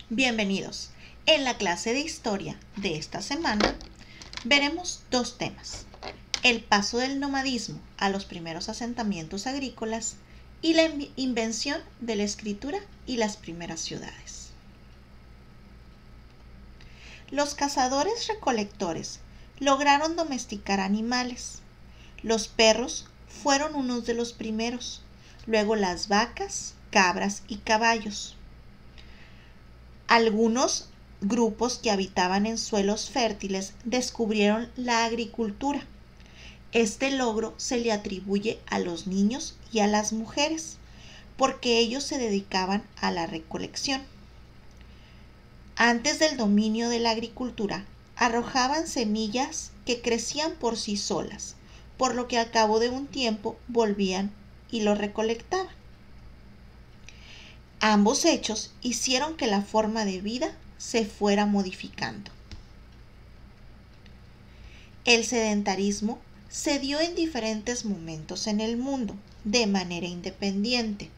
Bienvenidos. En la clase de historia de esta semana veremos dos temas: el paso del nomadismo a los primeros asentamientos agrícolas y la invención de la escritura y las primeras ciudades. Los cazadores-recolectores lograron domesticar animales. Los perros fueron unos de los primeros, luego las vacas, cabras y caballos. Algunos grupos que habitaban en suelos fértiles descubrieron la agricultura. Este logro se le atribuye a los niños y a las mujeres, porque ellos se dedicaban a la recolección. Antes del dominio de la agricultura, arrojaban semillas que crecían por sí solas, por lo que al cabo de un tiempo volvían y lo recolectaban. Ambos hechos hicieron que la forma de vida se fuera modificando. El sedentarismo se dio en diferentes momentos en el mundo, de manera independiente.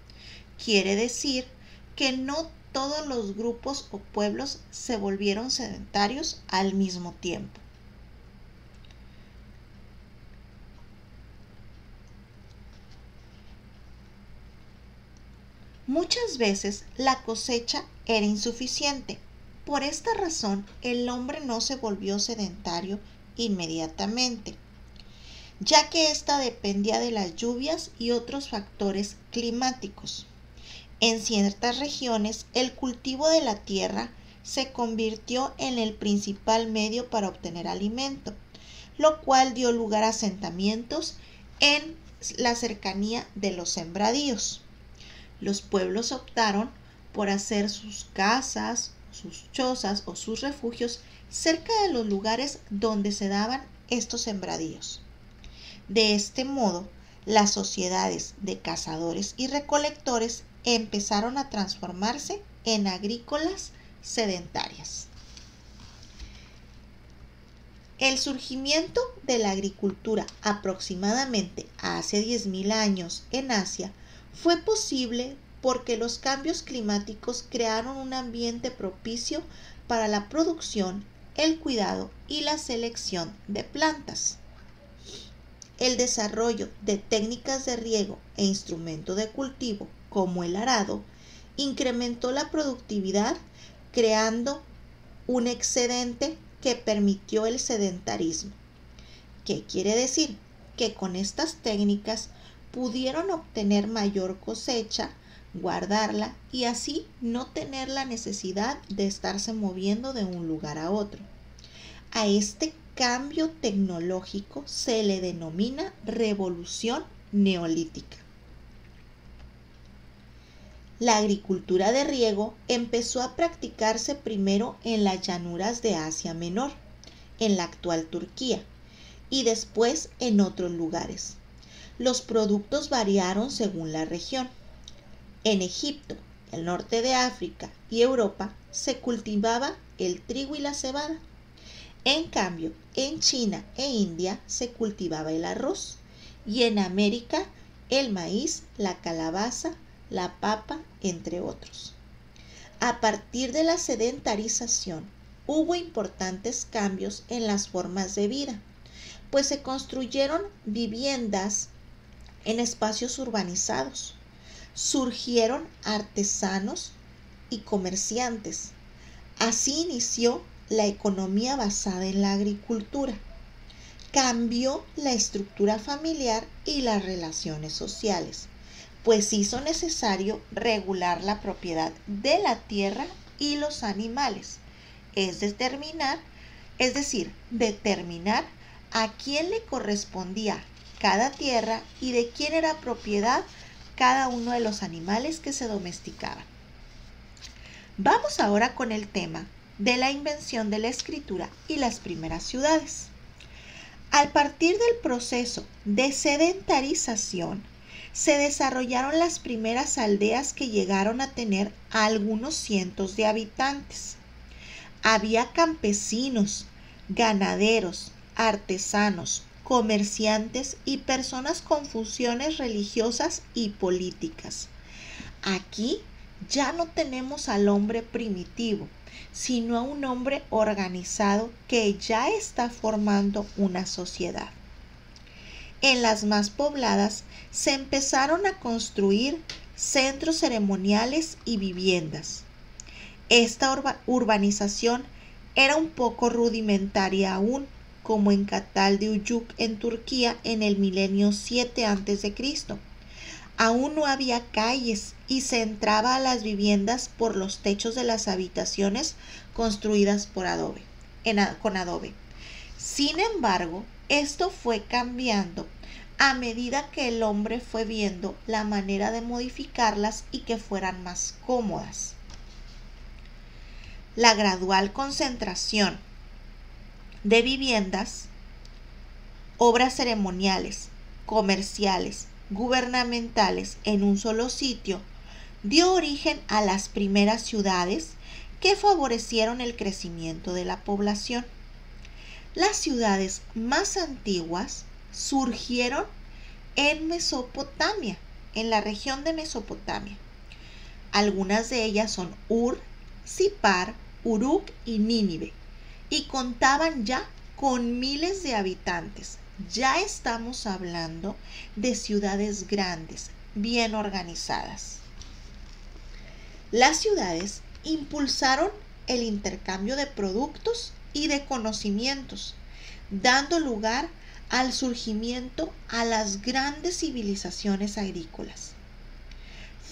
Quiere decir que no todos los grupos o pueblos se volvieron sedentarios al mismo tiempo. Muchas veces la cosecha era insuficiente. Por esta razón, el hombre no se volvió sedentario inmediatamente, ya que ésta dependía de las lluvias y otros factores climáticos. En ciertas regiones, el cultivo de la tierra se convirtió en el principal medio para obtener alimento, lo cual dio lugar a asentamientos en la cercanía de los sembradíos. Los pueblos optaron por hacer sus casas, sus chozas o sus refugios cerca de los lugares donde se daban estos sembradíos. De este modo, las sociedades de cazadores y recolectores empezaron a transformarse en agrícolas sedentarias. El surgimiento de la agricultura aproximadamente hace 10.000 años en Asia fue posible porque los cambios climáticos crearon un ambiente propicio para la producción, el cuidado y la selección de plantas. El desarrollo de técnicas de riego e instrumentos de cultivo, como el arado, incrementó la productividad, creando un excedente que permitió el sedentarismo. ¿Qué quiere decir? Que con estas técnicas pudieron obtener mayor cosecha, guardarla y así no tener la necesidad de estarse moviendo de un lugar a otro. A este cambio tecnológico se le denomina revolución neolítica. La agricultura de riego empezó a practicarse primero en las llanuras de Asia Menor, en la actual Turquía, y después en otros lugares. Los productos variaron según la región. En Egipto, el norte de África y Europa se cultivaba el trigo y la cebada. En cambio, en China e India se cultivaba el arroz y en América el maíz, la calabaza, la papa, entre otros. A partir de la sedentarización, hubo importantes cambios en las formas de vida, pues se construyeron viviendas en espacios urbanizados. Surgieron artesanos y comerciantes. Así inició la economía basada en la agricultura. Cambió la estructura familiar y las relaciones sociales, pues hizo necesario regular la propiedad de la tierra y los animales, es decir, determinar a quién le correspondía cada tierra y de quién era propiedad cada uno de los animales que se domesticaban. Vamos ahora con el tema de la invención de la escritura y las primeras ciudades. Al partir del proceso de sedentarización, se desarrollaron las primeras aldeas que llegaron a tener algunos cientos de habitantes. Había campesinos, ganaderos, artesanos, comerciantes y personas con funciones religiosas y políticas. Aquí Ya no tenemos al hombre primitivo, sino a un hombre organizado que ya está formando una sociedad. En las más pobladas se empezaron a construir centros ceremoniales y viviendas. Esta urbanización era un poco rudimentaria aún, como en Catal de Uyuk en Turquía en el milenio 7 a.C. Aún no había calles y se entraba a las viviendas por los techos de las habitaciones construidas con adobe. Sin embargo, esto fue cambiando a medida que el hombre fue viendo la manera de modificarlas y que fueran más cómodas. La gradual concentración de viviendas, obras ceremoniales, comerciales, gubernamentales en un solo sitio dio origen a las primeras ciudades que favorecieron el crecimiento de la población. Las ciudades más antiguas surgieron en Mesopotamia, en la región de Mesopotamia. Algunas de ellas son Ur, Sipar, Uruk y Nínive, y contaban ya con miles de habitantes. Ya estamos hablando de ciudades grandes, bien organizadas. Las ciudades impulsaron el intercambio de productos y de conocimientos, dando lugar al surgimiento a las grandes civilizaciones agrícolas.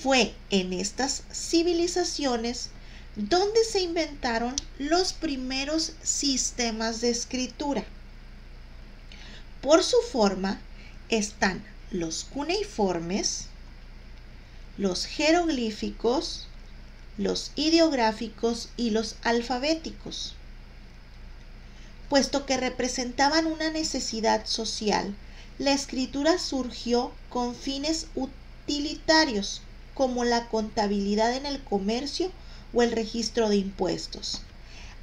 Fue en estas civilizaciones donde se inventaron los primeros sistemas de escritura. Por su forma están los cuneiformes, los jeroglíficos, los ideográficos y los alfabéticos. Puesto que representaban una necesidad social, la escritura surgió con fines utilitarios, como la contabilidad en el comercio o el registro de impuestos.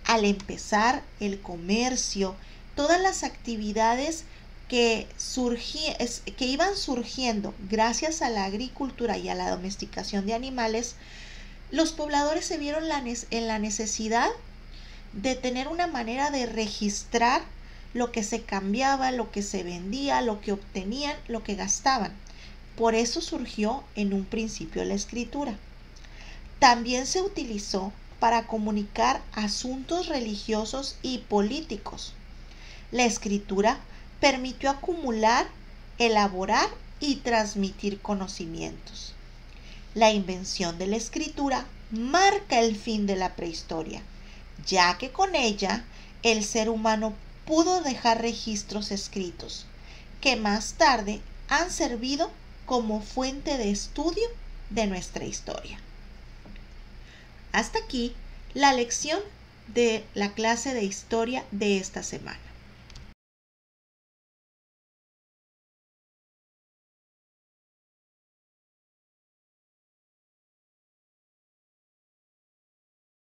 Al empezar el comercio, todas las actividades que iban surgiendo gracias a la agricultura y a la domesticación de animales, los pobladores se vieron en la necesidad de tener una manera de registrar lo que se cambiaba, lo que se vendía, lo que obtenían, lo que gastaban. Por eso surgió en un principio la escritura. También se utilizó para comunicar asuntos religiosos y políticos. La escritura permitió acumular, elaborar y transmitir conocimientos. La invención de la escritura marca el fin de la prehistoria, ya que con ella el ser humano pudo dejar registros escritos, que más tarde han servido como fuente de estudio de nuestra historia. Hasta aquí la lección de la clase de historia de esta semana.